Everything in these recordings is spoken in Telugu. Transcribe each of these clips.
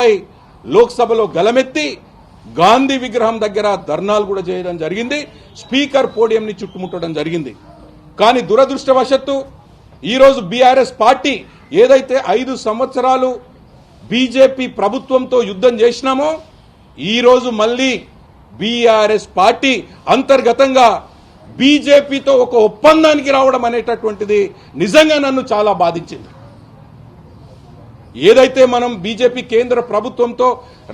అంశాలపై లోక్సభలో గలమెత్తి గాంధీ విగ్రహం దగ్గర ధర్నాలు కూడా చేయడం జరిగింది. స్పీకర్ పోడియంని చుట్టుముట్టడం జరిగింది. కానీ దురదృష్టవశత్తు ఈరోజు బీఆర్ఎస్ పార్టీ ఏదైతే 5 సంవత్సరాలు బీజేపీ ప్రభుత్వంతో యుద్ధం చేసినామో ఈరోజు మళ్ళీ బీఆర్ఎస్ పార్టీ అంతర్గతంగా బీజేపీతో ఒక ఒప్పందానికి రావడం అనేటటువంటిది నిజంగా నన్ను చాలా బాధించింది. ఏదైతే మనం బీజేపీ కేంద్ర ప్రభుత్వంతో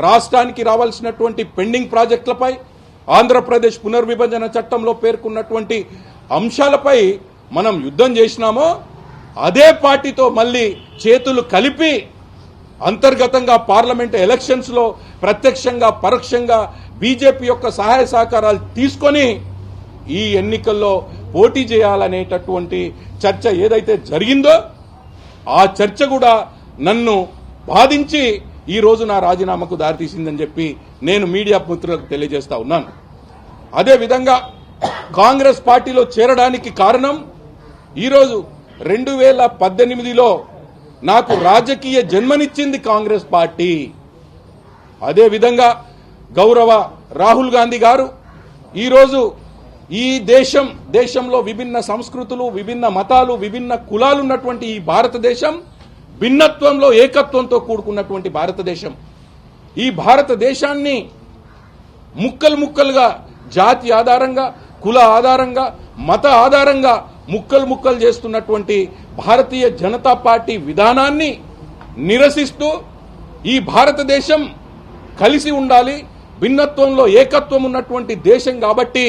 రాష్ట్రానికి రావాల్సినటువంటి పెండింగ్ ప్రాజెక్టులపై, ఆంధ్రప్రదేశ్ పునర్విభజన చట్టంలో పేర్కొన్నటువంటి అంశాలపై మనం యుద్ధం చేసినామో అదే పార్టీతో మళ్ళీ చేతులు కలిపి అంతర్గతంగా పార్లమెంట్ ఎలక్షన్స్ లో ప్రత్యక్షంగా పరోక్షంగా బీజేపీ యొక్క సహాయ సహకారాలు తీసుకొని ఈ ఎన్నికల్లో పోటీ చేయాలనేటటువంటి చర్చ ఏదైతే జరిగిందో ఆ చర్చ కూడా నన్ను బాధించి ఈ రోజు నా రాజీనామాకు దారితీసిందని చెప్పి నేను మీడియా మిత్రులకు తెలియజేస్తా ఉన్నాను. అదేవిధంగా కాంగ్రెస్ పార్టీలో చేరడానికి కారణం ఈరోజు 2018లో నాకు రాజకీయ జన్మనిచ్చింది కాంగ్రెస్ పార్టీ. అదేవిధంగా గౌరవ రాహుల్ గాంధీ గారు ఈరోజు ఈ దేశంలో విభిన్న సంస్కృతులు, విభిన్న మతాలు, విభిన్న కులాలు ఉన్నటువంటి ఈ భారతదేశం భిన్నత్వంలో ఏకత్వంతో కూడుకున్నటువంటి భారతదేశం. ఈ భారతదేశాన్ని ముక్కలు ముక్కలుగా జాతి ఆధారంగా, కుల ఆధారంగా, మత ఆధారంగా ముక్కలు చేస్తున్నటువంటి భారతీయ జనతా పార్టీ విధానాన్ని నిరసిస్తూ ఈ భారతదేశం కలిసి ఉండాలి, భిన్నత్వంలో ఏకత్వం ఉన్నటువంటి దేశం కాబట్టి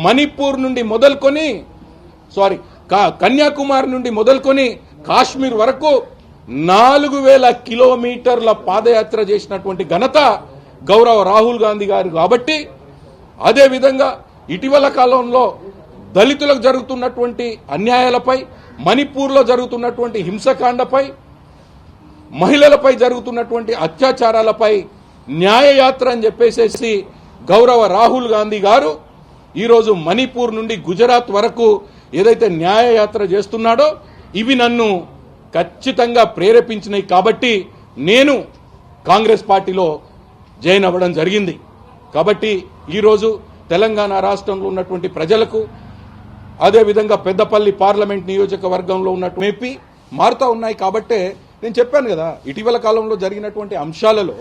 మణిపూర్ నుండి మొదలుకొని కన్యాకుమారి నుండి మొదలుకొని కాశ్మీర్ వరకు 4000 కిలోమీటర్ల పాదయాత్ర చేసినటువంటి ఘనత గౌరవ రాహుల్ గాంధీ గారు కాబట్టి, అదేవిధంగా ఇటీవల కాలంలో దళితులకు జరుగుతున్నటువంటి అన్యాయాలపై, మణిపూర్లో జరుగుతున్నటువంటి హింసకాండపై, మహిళలపై జరుగుతున్నటువంటి అత్యాచారాలపై న్యాయయాత్ర అని చెప్పేసి గౌరవ రాహుల్ గాంధీ గారు ఈరోజు మణిపూర్ నుండి గుజరాత్ వరకు ఏదైతే న్యాయయాత్ర చేస్తున్నాడో ఇవి నన్ను ఖచ్చితంగా ప్రేరేపించినాయి. కాబట్టి నేను కాంగ్రెస్ పార్టీలో జాయిన్ అవ్వడం జరిగింది. కాబట్టి ఈరోజు తెలంగాణ రాష్ట్రంలో ఉన్నటువంటి ప్రజలకు, అదేవిధంగా పెద్దపల్లి పార్లమెంట్ నియోజకవర్గంలో ఉన్నటువంటి ఎంపీ మారుతా ఉన్నాయి. కాబట్టే నేను చెప్పాను కదా, ఇటీవల కాలంలో జరిగినటువంటి అంశాలలో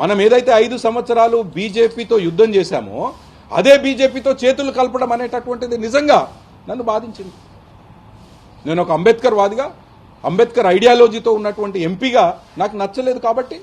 మనం ఏదైతే 5 సంవత్సరాలు బీజేపీతో యుద్ధం చేశామో అదే బీజేపీతో చేతులు కలపడం అనేటటువంటిది నిజంగా నన్ను బాధించింది. నేను ఒక అంబేద్కర్ వాదిగా, అంబేద్కర్ ఐడియాలజీతో ఉన్నటువంటి ఎంపీగా నాకు నచ్చలేదు. కాబట్టి